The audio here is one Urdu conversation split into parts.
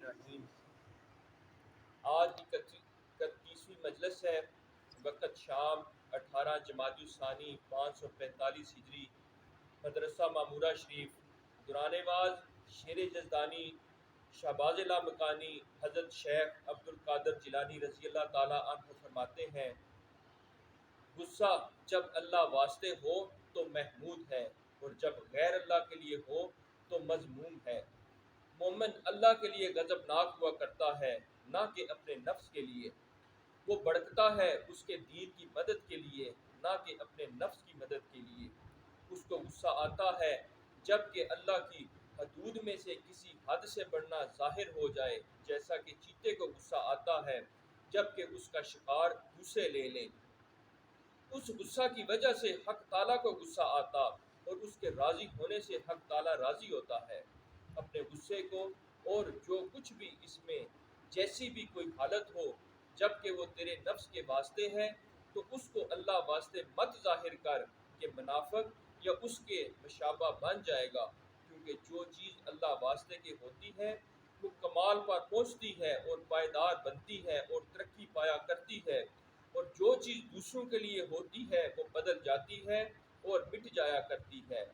الرحیم۔ آج 31ویں مجلس ہے۔ وقت شام 18 جمادی الثانی 545 ہجری۔ مدرسہ معمورہ شریف۔ دوران واز شیر جزدانی شہباز لامکانی حضرت شیخ عبد القادر جیلانی رضی اللہ تعالیٰ عنہ فرماتے ہیں، غصہ جب اللہ واسطے ہو تو محمود ہے اور جب غیر اللہ کے لیے ہو تو مذموم ہے۔ مومن اللہ کے لیے غضبناک ہوا کرتا ہے، نہ کہ اپنے نفس کے لیے۔ وہ بھڑکتا ہے اس کے دین کی مدد کے لیے، نہ کہ اپنے نفس کی مدد کے لیے۔ اس کو غصہ آتا ہے جب کہ اللہ کی حدود میں سے کسی حد سے بڑھنا ظاہر ہو جائے، جیسا کہ چیتے کو غصہ آتا ہے جب کہ اس کا شکار دوسرے لے لیں۔ اس غصہ کی وجہ سے حق تعالیٰ کو غصہ آتا اور اس کے راضی ہونے سے حق تعالیٰ راضی ہوتا ہے۔ اپنے غصے کو اور جو کچھ بھی اس میں جیسی بھی کوئی حالت ہو، جب کہ وہ تیرے نفس کے واسطے ہے تو اس کو اللہ واسطے مت ظاہر کر کہ منافق یا اس کے مشابہ بن جائے گا، کیونکہ جو چیز اللہ واسطے کے ہوتی ہے وہ کمال پر پہنچتی ہے اور پائیدار بنتی ہے اور ترقی پایا کرتی ہے، اور جو چیز دوسروں کے لیے ہوتی ہے وہ بدل جاتی ہے اور مٹ جایا کرتی ہے۔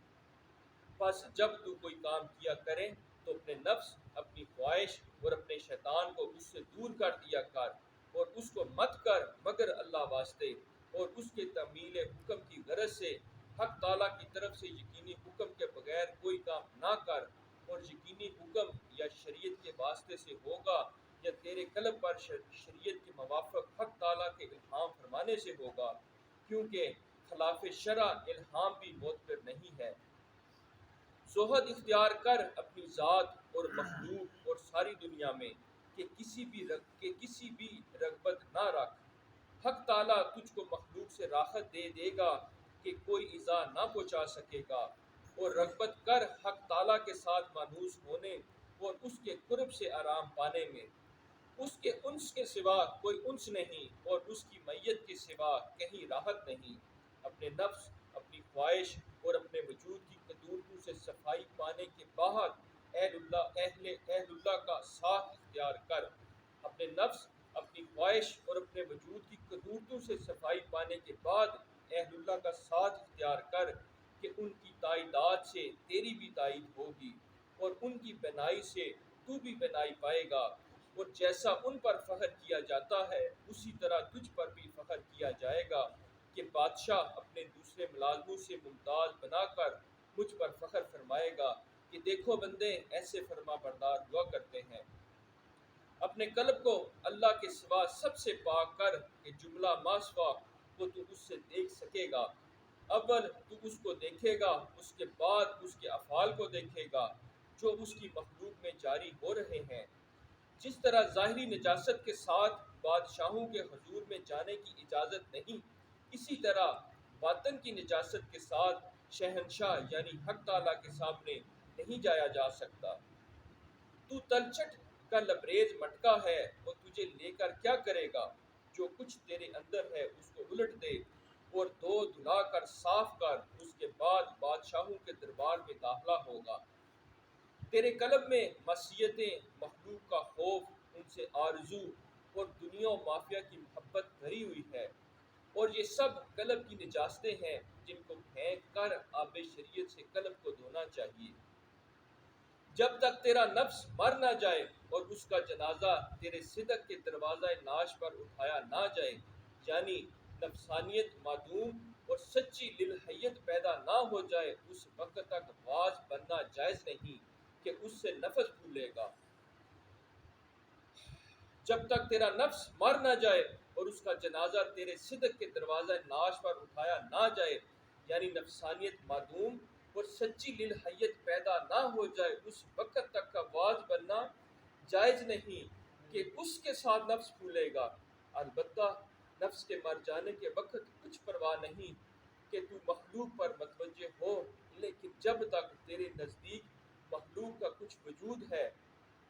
بس جب تو کوئی کام کیا کرے تو اپنے نفس، اپنی خواہش اور اپنے شیطان کو اس سے دور کر دیا کر، اور اس کو مت کر مگر اللہ واسطے اور اس کے تعمیل حکم کی غرض سے۔ حق تعالیٰ کی طرف سے یقینی حکم کے بغیر کوئی کام نہ کر، اور یقینی حکم یا شریعت کے واسطے سے ہوگا یا تیرے قلب پر شریعت کے موافق حق تعالیٰ کے الہام فرمانے سے ہوگا، کیونکہ خلاف شرع الہام بھی معتبر نہیں ہے۔ زہد اختیار کر اپنی ذات اور مخلوق اور ساری دنیا میں کہ کسی بھی رغبت نہ رکھ۔ حق تعالیٰ تجھ کو مخلوق سے راحت دے دے گا کہ کوئی ایذا نہ پہنچا سکے گا، اور رغبت کر حق تعالیٰ کے ساتھ مانوس ہونے اور اس کے قرب سے آرام پانے میں۔ اس کے انس کے سوا کوئی انس نہیں اور اس کی معیت کے سوا کہیں راحت نہیں۔ اپنے نفس، اپنی خواہش اور اپنے وجود کی قدورتوں سے صفائی پانے کے بعد اہل اللہ کا ساتھ اختیار کر۔ اپنے نفس، اپنی خواہش اور اپنے وجود کی قدورتوں سے صفائی پانے کے بعد اہل اللہ کا ساتھ اختیار کر کہ ان کی تائیدات سے تیری بھی تائید ہوگی، اور ان کی بنائی سے تو بھی بنائی پائے گا، اور جیسا ان پر فخر کیا جاتا ہے اسی طرح تجھ پر بھی فخر کیا جائے گا کہ بادشاہ اپنے دوسرے ملازموں سے ممتاز بنا کر مجھ پر فخر فرمائے گا کہ دیکھو بندے ایسے فرما بردار ہوا کرتے ہیں۔ اپنے قلب کو اللہ کے سوا سب سے پاک کر کہ جملہ ما سوا کو تو اس سے دیکھ سکے گا۔ اول تو اس کو دیکھے گا، اس کے بعد اس کے افعال کو دیکھے گا جو اس کی مخلوق میں جاری ہو رہے ہیں۔ جس طرح ظاہری نجاست کے ساتھ بادشاہوں کے حضور میں جانے کی اجازت نہیں، اسی طرح باطن کی نجاست کے ساتھ شہنشاہ یعنی حق تعالیٰ کے سامنے نہیں جایا جا سکتا۔ تو تلچھٹ کا لبریز مٹکا ہے، وہ تجھے لے کر کیا کرے گا؟ جو کچھ تیرے اندر ہے اس کو الٹ دے اور دھو دھلا کر صاف کر، اس کے بعد بادشاہوں کے دربار میں داخلہ ہوگا۔ تیرے قلب میں معصیتیں، مخلوق کا خوف، ان سے آرزو اور دنیا و مافیا کی محبت بھری ہوئی ہے، اور یہ سب قلب کی نجاستیں ہیں جن کو پھینک کر آب شریعت سے قلب کو دھونا چاہیے۔ جب تک تیرا نفس مر نہ جائے اور اس کا جنازہ تیرے صدق کے دروازہ ناش پر اٹھایا نہ جائے، یعنی نفسانیت معدوم اور سچی للحیت پیدا نہ ہو جائے، اس وقت تک واعظ بننا جائز نہیں کہ اس سے نفس پھولے گا۔ جب تک تیرا نفس مر نہ جائے اور اس کا جنازہ تیرے صدق کے دروازہ ناش پر اٹھایا نہ جائے، یعنی نفسانیت معدوم اور سچی للحیت پیدا نہ ہو جائے، اس وقت تک کا واعظ بننا جائز نہیں کہ اس کے ساتھ نفس پھولے گا۔ البتہ نفس کے مر جانے کے وقت کچھ پرواہ نہیں کہ تو مخلوق پر متوجہ ہو، لیکن جب تک تیرے نزدیک مخلوق کا کچھ وجود ہے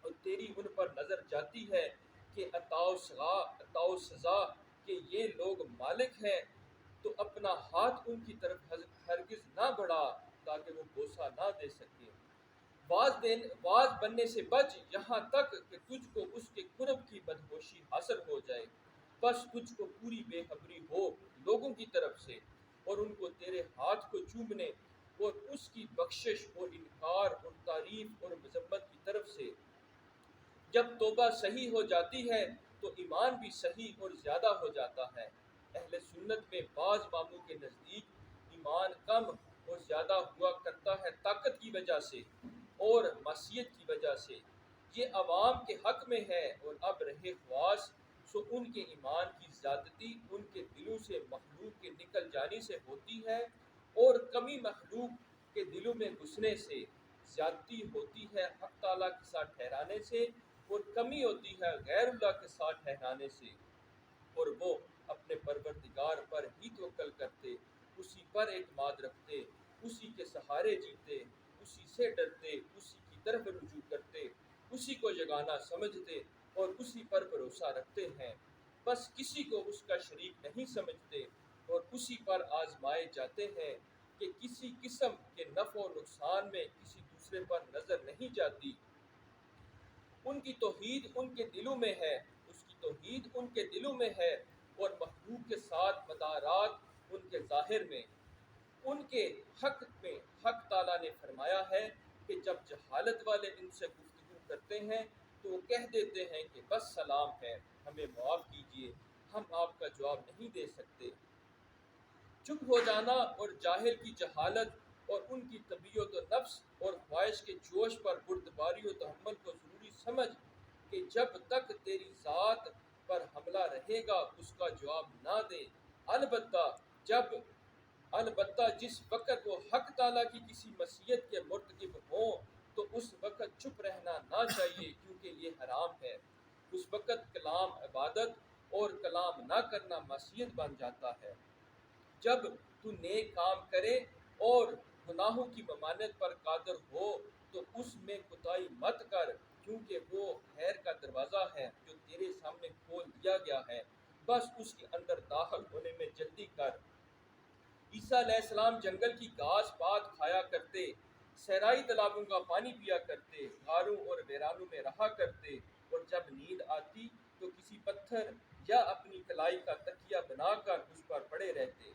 اور تیری ان پر نظر جاتی ہے کہ عطا و سزا کہ یہ لوگ مالک ہیں، تو اپنا ہاتھ ان کی طرف ہرگز نہ بڑھا تاکہ وہ بوسہ نہ دے سکے۔ واز بننے سے بچ یہاں تک کہ تجھ کو اس کے قرب کی بدہوشی حاصل ہو جائے، بس تجھ کو پوری بے خبری ہو لوگوں کی طرف سے، اور ان کو تیرے ہاتھ کو چومنے اور اس کی بخشش اور انکار اور تعریف اور مذمت کی طرف سے۔ جب توبہ صحیح ہو جاتی ہے تو ایمان بھی صحیح اور زیادہ ہو جاتا ہے۔ اہل سنت میں بعض اماموں کے نزدیک ایمان کم اور زیادہ ہوا کرتا ہے طاقت کی وجہ سے اور معصیت کی وجہ سے۔ یہ عوام کے حق میں ہے، اور اب رہے خواص، سو ان کے ایمان کی زیادتی ان کے دلوں سے مخلوق کے نکل جانے سے ہوتی ہے، اور کمی مخلوق کے دلوں میں گھسنے سے۔ زیادتی ہوتی ہے حق تعالیٰ کے ساتھ ٹھہرانے سے، اور کمی ہوتی ہے غیر اللہ کے ساتھ ٹھہرانے سے، اور وہ اپنے پروردگار پر ہی توکل کرتے، اسی پر اعتماد رکھتے، اسی کے سہارے جیتے، اسی سے ڈرتے، اسی کی طرف رجوع کرتے، اسی کو یگانہ سمجھتے اور اسی پر بھروسہ رکھتے ہیں، بس کسی کو اس کا شریک نہیں سمجھتے، اور اسی پر آزمائے جاتے ہیں کہ کسی قسم کے نفع و نقصان میں کسی دوسرے پر نظر نہیں جاتی۔ ان کی توحید ان کے دلوں میں ہے، اس کی توحید ان کے دلوں میں ہے، اور مخلوق کے ساتھ مدارات ان کے ظاہر میں۔ ان کے حق میں حق تعالیٰ نے فرمایا ہے کہ جب جہالت والے ان سے گفتگو کرتے ہیں تو وہ کہہ دیتے ہیں کہ بس سلام ہے، ہمیں معاف کیجیے، ہم آپ کا جواب نہیں دے سکتے۔ چپ ہو جانا اور جاہل کی جہالت اور ان کی طبیعت و نفس اور خواہش کے جوش پر بردباری و تحمل کو ضروری سمجھ کہ جب تک تیری ذات پر حملہ رہے گا اس کا جواب نہ دے، البتہ جس وقت وہ حق تعالیٰ کی کسی معصیت کے مرتکب ہوں تو اس وقت چپ رہنا نہ چاہیے، کیونکہ یہ حرام ہے۔ اس وقت کلام عبادت اور کلام نہ کرنا معصیت بن جاتا ہے۔ جب تو نیک کام کرے اور گناہوں کی ممانعت پر قادر ہو تو اس میں کوتاہی مت کر، کیونکہ وہ خیر کا دروازہ ہے جو تیرے سامنے کھول دیا گیا ہے، بس اس کے اندر داخل ہونے میں جلدی کر۔ عیسیٰ علیہ السلام جنگل کی گھاس پات کھایا کرتے، صحرائی تالابوں کا پانی پیا کرتے، غاروں اور ویرانوں میں رہا کرتے، اور جب نیند آتی تو کسی پتھر یا اپنی کلائی کا تکیہ بنا کر اس پر پڑے رہتے۔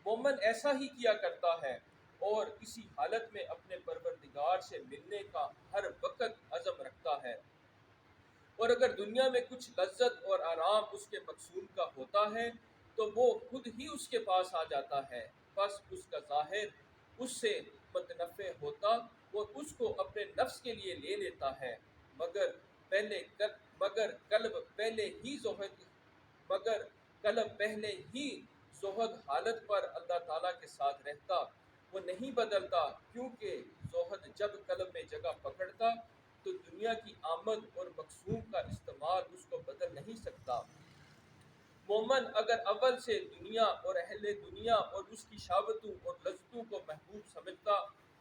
مومن ایسا ہی کیا کرتا ہے، اور اسی حالت میں اپنے پروردگار سے ملنے کا ہر وقت عزم رکھتا ہے، اور اگر دنیا میں کچھ لذت اور آرام اس کے مقصود کا ہوتا ہے تو وہ خود ہی اس کے پاس آ جاتا ہے، بس اس کا ظاہر اس سے متنفع ہوتا اور اس کو اپنے نفس کے لیے لے لیتا ہے، مگر قلب پہلے ہی زہد حالت پر اللہ تعالیٰ کے ساتھ رہتا، وہ نہیں بدلتا، کیونکہ زہد جب قلب میں جگہ پکڑتا تو دنیا کی آمد اور مقصود کا استعمال اس کو بدل نہیں سکتا۔ مومن اگر اول سے دنیا اور اہل دنیا اور اس کی شہوتوں اور لذتوں کو محبوب سمجھتا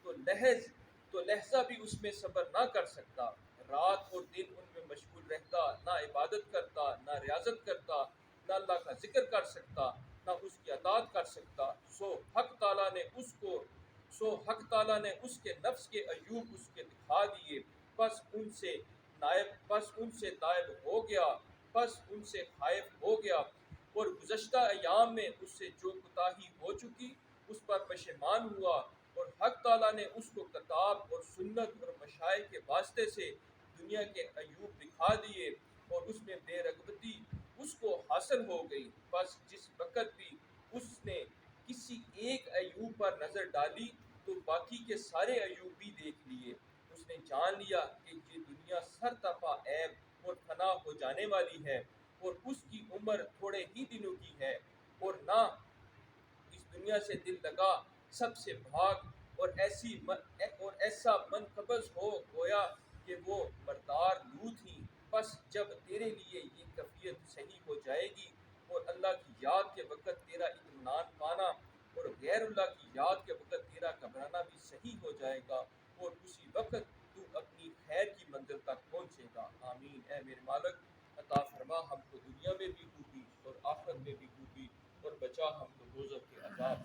تو لہجہ بھی اس میں صبر نہ کر سکتا، رات اور دن ان میں مشغول رہتا، نہ عبادت کرتا، نہ ریاضت کرتا، نہ اللہ کا ذکر کر سکتا، نہ اس کی اطاعت کر سکتا۔ سو حق تعالیٰ نے اس کے نفس کے عیوب اس کے دکھا دیے، بس ان سے تائب ہو گیا، بس ان سے خائف ہو گیا، اور گزشتہ ایام میں اس سے جو کوتاہی ہو چکی اس پر پشیمان ہوا، اور حق تعالیٰ نے اس کو کتاب اور سنت اور مشائخ کے واسطے سے دنیا کے عیوب دکھا دیے، اور اس میں بے رغبتی اس کو حاصل ہو گئی، بس جس وقت بھی اس نے کسی ایک عیوب پر نظر ڈالی تو باقی کے سارے عیوب بھی دیکھ لیے۔ اس نے جان لیا کہ یہ دنیا سر تپا عیب اور فنا ہو جانے والی ہے، اور اس کی عمر تھوڑے ہی دنوں کی ہے، اور نہ اس دنیا سے دل لگا سب سے بھاگ، اور ایسا من قبض ہو گویا کہ وہ مردار لو تھی۔ بس جب تیرے لیے یہ کیفیت صحیح ہو جائے گی اور اللہ کی یاد کے وقت تیرا اطمینان پانا اور غیر اللہ کی یاد کے وقت تیرا گھبرانا بھی صحیح ہو جائے گا، اور اسی وقت تو اپنی خیر کی منزل تک پہنچے گا۔ آمین۔ اے میرے مالک، عطا فرما ہم کو دنیا میں بھی خوبی اور آخرت میں بھی خوبی، اور بچا ہم کو دوزخ کے عذاب سے۔